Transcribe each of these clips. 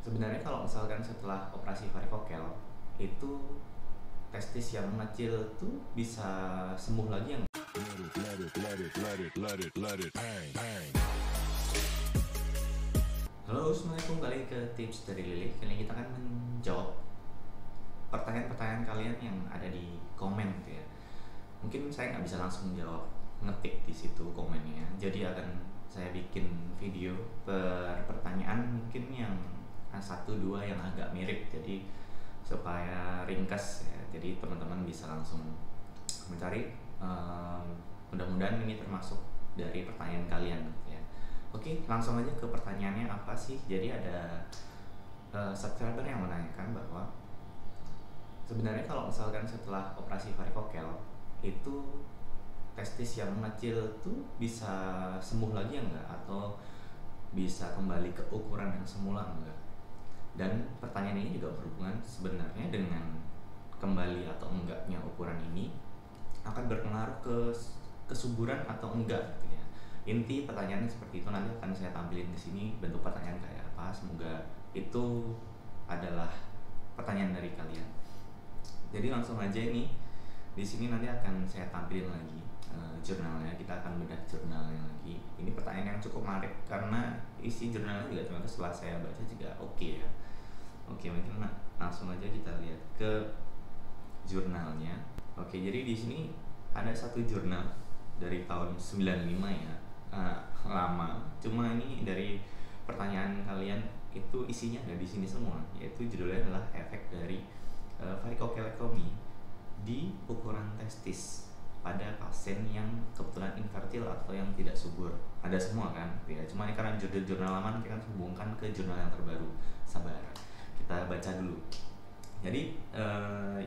Sebenarnya kalau misalkan setelah operasi varikokel itu testis yang mengecil tuh bisa sembuh lagi yang Halo, assalamualaikum, kembali ke tips dari Lili. Kali ini kita akan menjawab pertanyaan-pertanyaan kalian yang ada di komen gitu ya. Mungkin saya nggak bisa langsung jawab, ngetik di situ komennya. Jadi akan saya bikin video per pertanyaan mungkin yang satu dua yang agak mirip. Jadi supaya ringkas ya. Jadi teman-teman bisa langsung mencari. Mudah-mudahan ini termasuk dari pertanyaan kalian gitu ya. Oke, langsung aja ke pertanyaannya apa sih. Jadi ada subscriber yang menanyakan bahwa sebenarnya kalau misalkan setelah operasi varikokel itu testis yang mengecil tuh bisa sembuh lagi enggak, atau bisa kembali ke ukuran yang semula enggak? Dan pertanyaan ini juga berhubungan sebenarnya dengan kembali atau enggaknya ukuran ini akan berpengaruh ke kesuburan atau enggak gitu ya. Inti pertanyaannya seperti itu, nanti akan saya tampilin di sini bentuk pertanyaan kayak apa. Semoga itu adalah pertanyaan dari kalian. Jadi langsung aja ini di sini nanti akan saya tampilin lagi jurnalnya. Kita akan bedah jurnalnya lagi. Ini pertanyaan yang cukup menarik karena isi jurnalnya juga ternyata setelah saya baca juga oke ya. Oke, mungkin langsung aja kita lihat ke jurnalnya. Oke, jadi di sini ada satu jurnal dari tahun 95 ya. Lama. Cuma ini dari pertanyaan kalian itu isinya ada di sini semua, yaitu judulnya adalah efek dari varikokelektomi di ukuran testis pada pasien yang kebetulan infertil atau yang tidak subur. Ada semua kan ya, cuma ini karena jurnal lama nanti akan hubungkan ke jurnal yang terbaru. Sabar, kita baca dulu. Jadi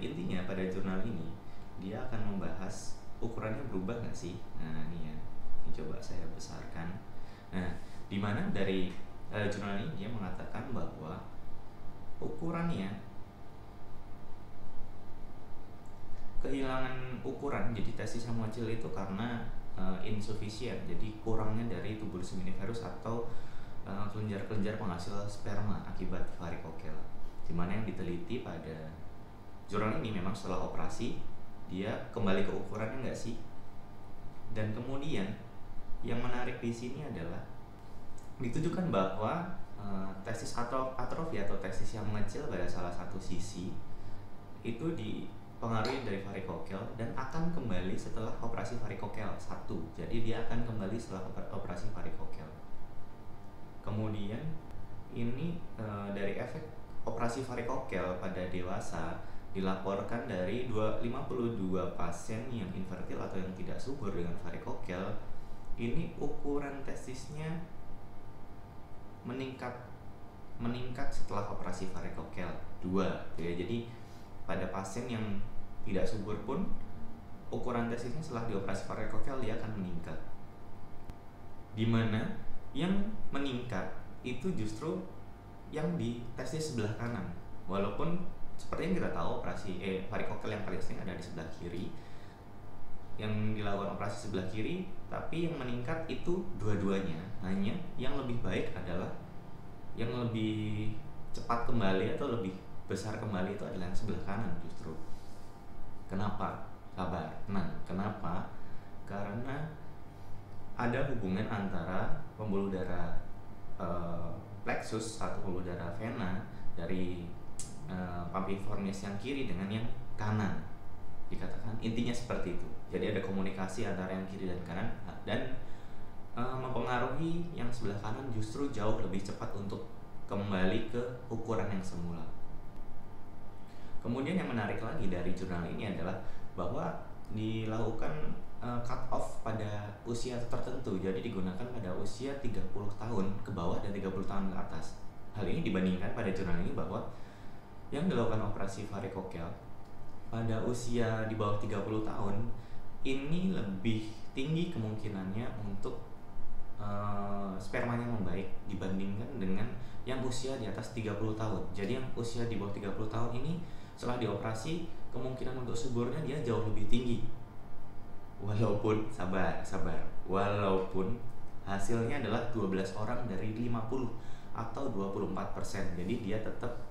intinya pada jurnal ini dia akan membahas ukurannya berubah nggak sih. Nah ini ya, ini coba saya besarkan. Nah, dimana dari jurnal ini dia mengatakan bahwa ukurannya kehilangan ukuran, jadi testis yang mengecil itu karena insufisien, jadi kurangnya dari tubulus seminiferus atau kelenjar-kelenjar penghasil sperma akibat varikokel. Dimana yang diteliti pada jurnal ini memang setelah operasi dia kembali ke ukurannya nggak sih? Dan kemudian yang menarik di sini adalah ditujukan bahwa testis atrofi atau testis yang mengecil pada salah satu sisi itu dipengaruhi dari varikokel dan akan kembali setelah operasi varikokel satu. Jadi dia akan kembali setelah operasi varikokel. Kemudian ini dari efek operasi varikokel pada dewasa dilaporkan dari 52 pasien yang infertil atau yang tidak subur dengan varikokel. Ini ukuran testisnya meningkat setelah operasi varikokel 2 ya. Jadi pada pasien yang tidak subur pun ukuran testisnya setelah dioperasi varikokel dia akan meningkat. Dimana yang meningkat itu justru yang di testis sebelah kanan, walaupun seperti yang kita tahu operasi varikokel yang paling sering ada di sebelah kiri, yang dilakukan operasi sebelah kiri, tapi yang meningkat itu dua-duanya. Hanya yang lebih baik adalah yang lebih cepat kembali atau lebih besar kembali itu adalah yang sebelah kanan justru. Kenapa? Sabar, tenang. Kenapa? Karena ada hubungan antara pembuluh darah plexus atau pembuluh darah vena dari pampiformis yang kiri dengan yang kanan. Dikatakan intinya seperti itu. Jadi ada komunikasi antara yang kiri dan kanan, dan mempengaruhi yang sebelah kanan justru jauh lebih cepat untuk kembali ke ukuran yang semula. Kemudian yang menarik lagi dari jurnal ini adalah bahwa dilakukan cut off pada usia tertentu. Jadi digunakan pada usia 30 tahun ke bawah dan 30 tahun ke atas. Hal ini dibandingkan pada jurnal ini bahwa yang dilakukan operasi varikokel pada usia di bawah 30 tahun ini lebih tinggi kemungkinannya untuk spermanya membaik dibandingkan dengan yang usia di atas 30 tahun. Jadi yang usia di bawah 30 tahun ini setelah dioperasi kemungkinan untuk suburnya dia jauh lebih tinggi. Walaupun sabar, walaupun hasilnya adalah 12 orang dari 50 atau 24%. Jadi dia tetap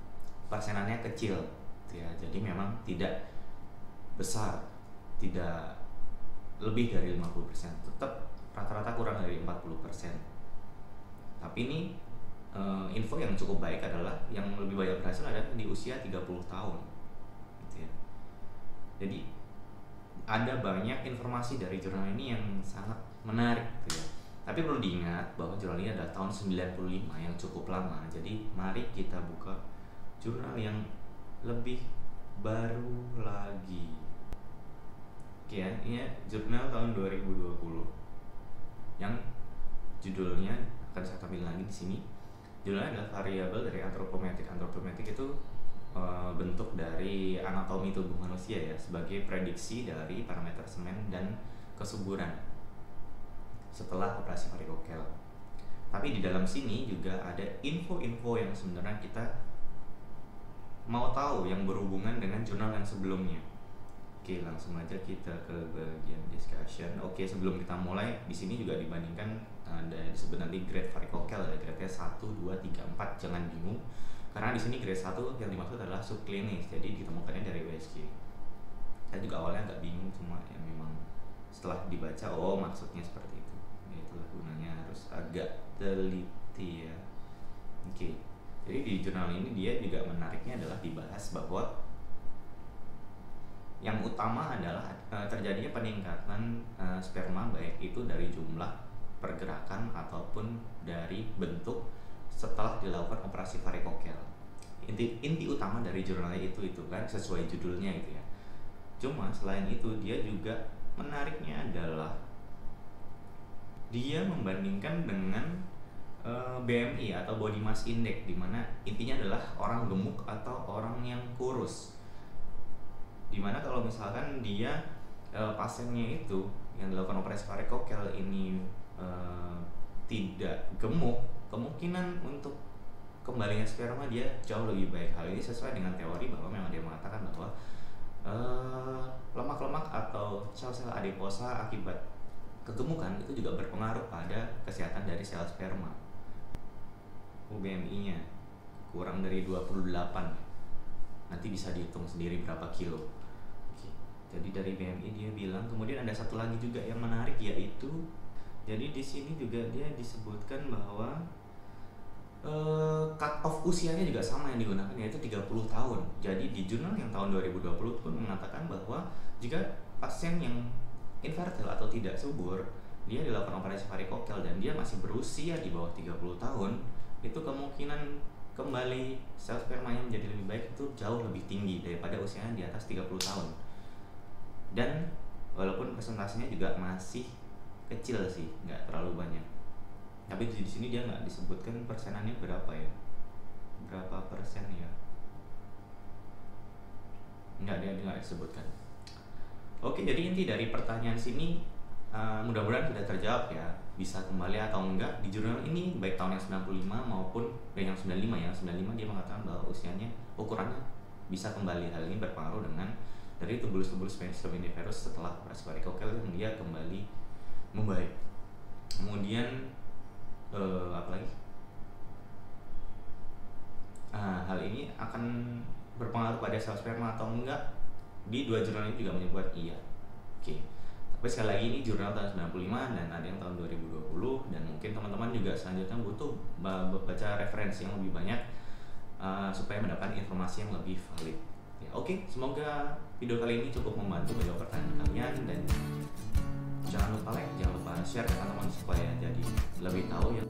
persenannya kecil ya. Jadi memang tidak besar, tidak lebih dari 50%, tetap rata-rata kurang dari 40%. Tapi ini info yang cukup baik adalah yang lebih banyak berhasil adalah di usia 30 tahun gitu ya. Jadi ada banyak informasi dari jurnal ini yang sangat menarik gitu ya. Tapi perlu diingat bahwa jurnal ini adalah tahun 95 yang cukup lama. Jadi mari kita buka jurnal yang lebih baru lagi. Oke ya, ini jurnal tahun 2020 yang judulnya akan saya tampil lagi di sini. Judulnya adalah variabel dari antropometrik. Antropometrik itu bentuk dari anatomi tubuh manusia ya, sebagai prediksi dari parameter semen dan kesuburan setelah operasi varikokel. Tapi di dalam sini juga ada info-info yang sebenarnya kita mau tahu yang berhubungan dengan jurnal yang sebelumnya. Oke, langsung aja kita ke bagian discussion. Oke, sebelum kita mulai, di sini juga dibandingkan ada disebut nanti grade varikokel ya, grade 1, 2, 3, 4, jangan bingung. Karena di sini grade 1 yang dimaksud adalah subklinis, jadi ditemukannya dari USG. Saya juga awalnya agak bingung, cuma ya memang setelah dibaca, oh maksudnya seperti itu. Ya, itulah gunanya harus agak teliti ya. Oke, jadi di jurnal ini dia juga menariknya adalah dibahas bahwa yang utama adalah terjadinya peningkatan sperma, baik itu dari jumlah, pergerakan ataupun dari bentuk setelah dilakukan operasi varikokel. Inti utama dari jurnalnya itu kan sesuai judulnya itu ya. Cuma selain itu dia juga menariknya adalah dia membandingkan dengan BMI atau body mass index, dimana intinya adalah orang gemuk atau orang yang kurus. Dimana kalau misalkan dia pasiennya itu yang dilakukan operasi varikokel ini tidak gemuk, kemungkinan untuk kembalinya sperma dia jauh lebih baik. Hal ini sesuai dengan teori bahwa memang dia mengatakan bahwa lemak-lemak atau sel-sel adiposa akibat kegemukan itu juga berpengaruh pada kesehatan dari sel sperma. BMI-nya kurang dari 28, nanti bisa dihitung sendiri berapa kilo. Oke. Jadi dari BMI dia bilang, kemudian ada satu lagi juga yang menarik, yaitu jadi di sini juga dia disebutkan bahwa cut off usianya juga sama yang digunakan, yaitu 30 tahun. Jadi di jurnal yang tahun 2020 pun mengatakan bahwa jika pasien yang infertil atau tidak subur, dia dilakukan operasi varikokel dan dia masih berusia di bawah 30 tahun, itu kemungkinan kembali sel spermanya menjadi lebih baik itu jauh lebih tinggi daripada usianya di atas 30 tahun. Dan walaupun persentasenya juga masih kecil sih, nggak terlalu banyak. Tapi di sini dia nggak disebutkan persenannya berapa ya, berapa persen ya, dia nggak disebutkan. Oke, jadi inti dari pertanyaan sini mudah-mudahan sudah terjawab ya, bisa kembali atau enggak di jurnal ini, baik tahun yang 95 maupun yang 95 ya. 95 dia mengatakan bahwa usianya ukurannya bisa kembali. Hal ini berpengaruh dengan dari tubulus-tubulus seminiferus setelah operasi varikokel yang dia kembali membaik. Kemudian apa lagi? Hal ini akan berpengaruh pada sel sperma atau enggak? Di dua jurnal ini juga menyebut iya. Oke. Tapi sekali lagi ini jurnal tahun 95 dan ada yang tahun 2020, dan mungkin teman-teman juga selanjutnya butuh baca referensi yang lebih banyak supaya mendapatkan informasi yang lebih valid. Ya, oke, semoga video kali ini cukup membantu menjawab pertanyaan kalian, dan jangan lupa like, jangan lupa share ke teman-teman supaya jadi lebih tahu ya.